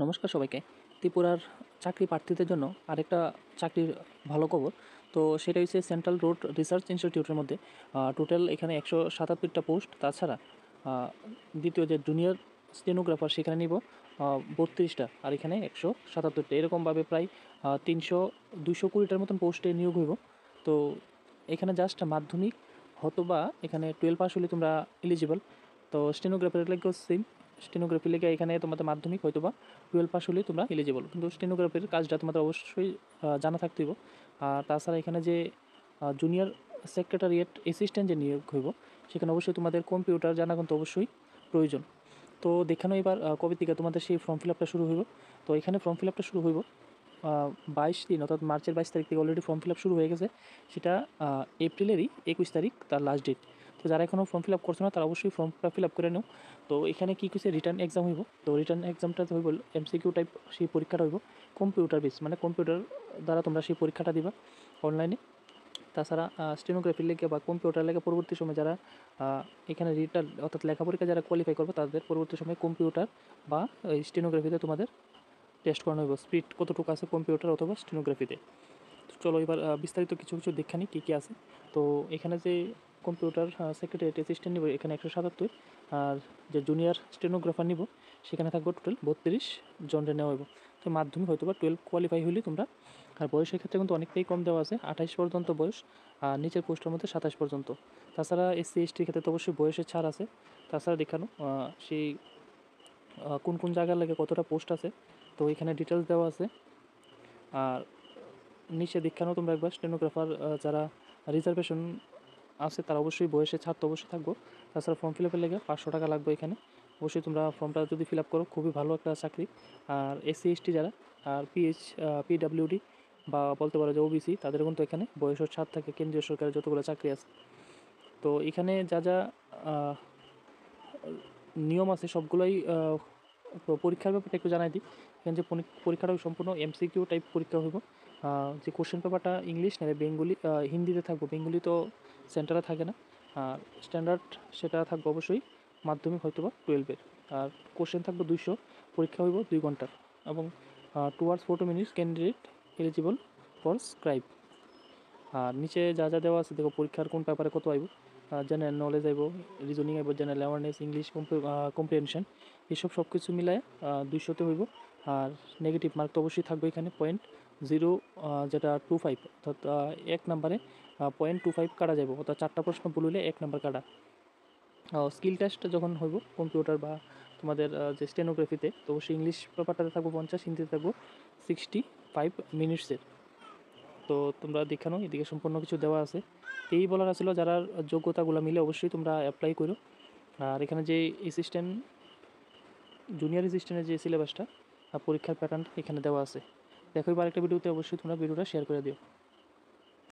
নমস্কার সবাইকে। ত্রিপুরার চাকরি প্রার্থীদের জন্য আরেকটা চাকরির ভালো খবর। তো সেটা হচ্ছে সেন্ট্রাল রোড রিসার্চ ইনস্টিটিউটের মধ্যে টোটাল এখানে 177টা পোস্ট। তাছাড়া দ্বিতীয় যে জুনিয়র স্টেনোগ্রাফার সেখানে নিব 32টা, আর এখানে 177টা, এরকমভাবে প্রায় 220-টার মতন পোস্টে নিয়োগ হইব। তো এখানে জাস্ট মাধ্যমিক হতবা এখানে 12 পাস হলে তোমরা এলিজিবল। তো স্টেনোগ্রাফারের লেগেও সেম, স্টেনোগ্রাফি লেগে এখানে তোমাদের মাধ্যমিক হয়তো বা 12 পাস হলেই তোমরা এলিজিবল, কিন্তু স্টেনোগ্রাফির কাজটা তোমাদের অবশ্যই জানা থাকতে হইব। আর তাছাড়া এখানে যে জুনিয়র সেক্রেটারিয়েট অ্যাসিস্ট্যান্ট যে নিয়োগ হইব, সেখানে অবশ্যই তোমাদের কম্পিউটার জানা কিন্তু অবশ্যই প্রয়োজন। তো দেখানো এবার কবে থেকে তোমাদের সেই ফর্ম ফিল আপটা শুরু হইব। তো এখানে ফর্ম ফিল আপটা শুরু হইব 22 দিন, অর্থাৎ মার্চের 22 তারিখ থেকে অলরেডি ফর্ম ফিল আপ শুরু হয়ে গেছে। সেটা এপ্রিলেরই 21 তারিখ তার লাস্ট ডেট। তো যারা এখনও ফর্ম ফিল আপ করছো না তারা অবশ্যই ফর্মটা ফিল আপ করে নাও। তো এখানে কী কিছু রিটার্ন এক্সাম হইব। তো রিটার্ন এক্সামটা হইব এমসিকিউ টাইপ, সেই পরীক্ষাটা হইব কম্পিউটার বেস, মানে কম্পিউটার দ্বারা তোমরা সেই পরীক্ষাটা দিবা অনলাইনে। তাছাড়া স্টেনোগ্রাফির লেগে বা কম্পিউটার লেগে পরবর্তী সময় যারা এখানে রিটার্ন অর্থাৎ লেখাপরীক্ষা যারা কোয়ালিফাই করবে তাদের পরবর্তী সময় কম্পিউটার বা স্টেনোগ্রাফিতে তোমাদের টেস্ট করানো হইব, স্পিড কতটুকু আছে কম্পিউটার অথবা স্টেনোগ্রাফিতে। চলো এবার বিস্তারিত কিছু কিছু দেখে নিই কী কী আছে। তো এখানে যে কম্পিউটার সেক্রেটারিয়েট অ্যাসিস্ট্যান্ট নিব এখানে 177, আর যে জুনিয়র স্টেনোগ্রাফার নিব সেখানে থাকবো টোটাল 32 জনের নেওয়া হইব। তো মাধ্যমিক হয়তো বা 12 কোয়ালিফাই হইলে তোমরা। আর বয়সের ক্ষেত্রে কিন্তু অনেকটাই কম দেওয়া আছে, 28 পর্যন্ত বয়স, আর নিচের পোস্টের মধ্যে 27 পর্যন্ত। তাছাড়া এসসি এসটির ক্ষেত্রে তো অবশ্যই বয়সের ছাড় আছে। তাছাড়া দেখানো সেই কোন কোন জায়গার লাগে কতটা পোস্ট আছে, তো এখানে ডিটেলস দেওয়া আছে। আর নিচে দেখানো তোমরা একবার স্টেনোগ্রাফার যারা রিজার্ভেশন আছে তারা অবশ্যই বয়সে ছাড় তো অবশ্যই থাকবো। তাছাড়া ফর্ম ফিল আপের লেগে 500 টাকা লাগবে এখানে। অবশ্যই তোমরা ফর্মটা যদি ফিল আপ করো খুবই ভালো একটা চাকরি। আর এসসি এসটি যারা আর পিডাব্লিউডি বা বলতে পারো যে ওবিসি, তাদের কিন্তু এখানে বয়সের ছাড় থাকে, কেন্দ্রীয় সরকারের যতগুলো চাকরি আছে। তো এখানে যা যা নিয়ম আছে সবগুলোই পরীক্ষার ব্যাপারটা একটু জানাই দিই। এখানে যে পরীক্ষাটা সম্পূর্ণ এমসিকিউ টাইপ পরীক্ষা হইব। যে কোশ্চেন পেপারটা ইংলিশ নেবে, বেঙ্গলি হিন্দিতে থাকবো, বেঙ্গলি তো সেন্টারে থাকে না। আর স্ট্যান্ডার্ড সেটা থাকবে অবশ্যই মাধ্যমিক হয়তো বা 12-এর। আর কোশ্চেন থাকবে 200, পরীক্ষা হইব 2 ঘন্টার, এবং 2 hours 40 minutes candidate eligible for scribe. আর নিচে যা যা দেওয়া আছে দেখো, পরীক্ষার কোন পেপারে কত আইব, জেনারেল নলেজ আইব, রিজনিং আইব, জেনারেল অ্যাওয়ারনেস, ইংলিশ কম্প্রিহেনশন, এসব সব কিছু মিলায় 200তে হইব। আর নেগেটিভ মার্ক তো অবশ্যই থাকবে এখানে 0.0, যেটা 25, অর্থাৎ 1 নাম্বারে 0.25 কাটা যাব, অর্থাৎ 4টা প্রশ্ন ভুল হলে 1 নাম্বার কাটা। স্কিল টেস্ট যখন হইব কম্পিউটার বা তোমাদের যে স্টেনোগ্রাফিতে, তো অবশ্যই ইংলিশ পেপারটাতে থাকবো 50, হিন্দিতে থাকবো 65 মিনিটসের। তো তোমরা দেখানো এদিকে সম্পূর্ণ কিছু দেওয়া আছে। এই বলার আছিল যারা যোগ্যতাগুলো মিলে অবশ্যই তোমরা অ্যাপ্লাই করো। আর এখানে যে অ্যাসিস্ট্যান্ট জুনিয়র অ্যাসিস্ট্যান্টের যে সিলেবাসটা আর পরীক্ষার প্যাটার্নটা এখানে দেওয়া আছে। দেখো এবার একটা ভিডিওতে অবশ্যই তোমরা ভিডিওটা শেয়ার করে দিও।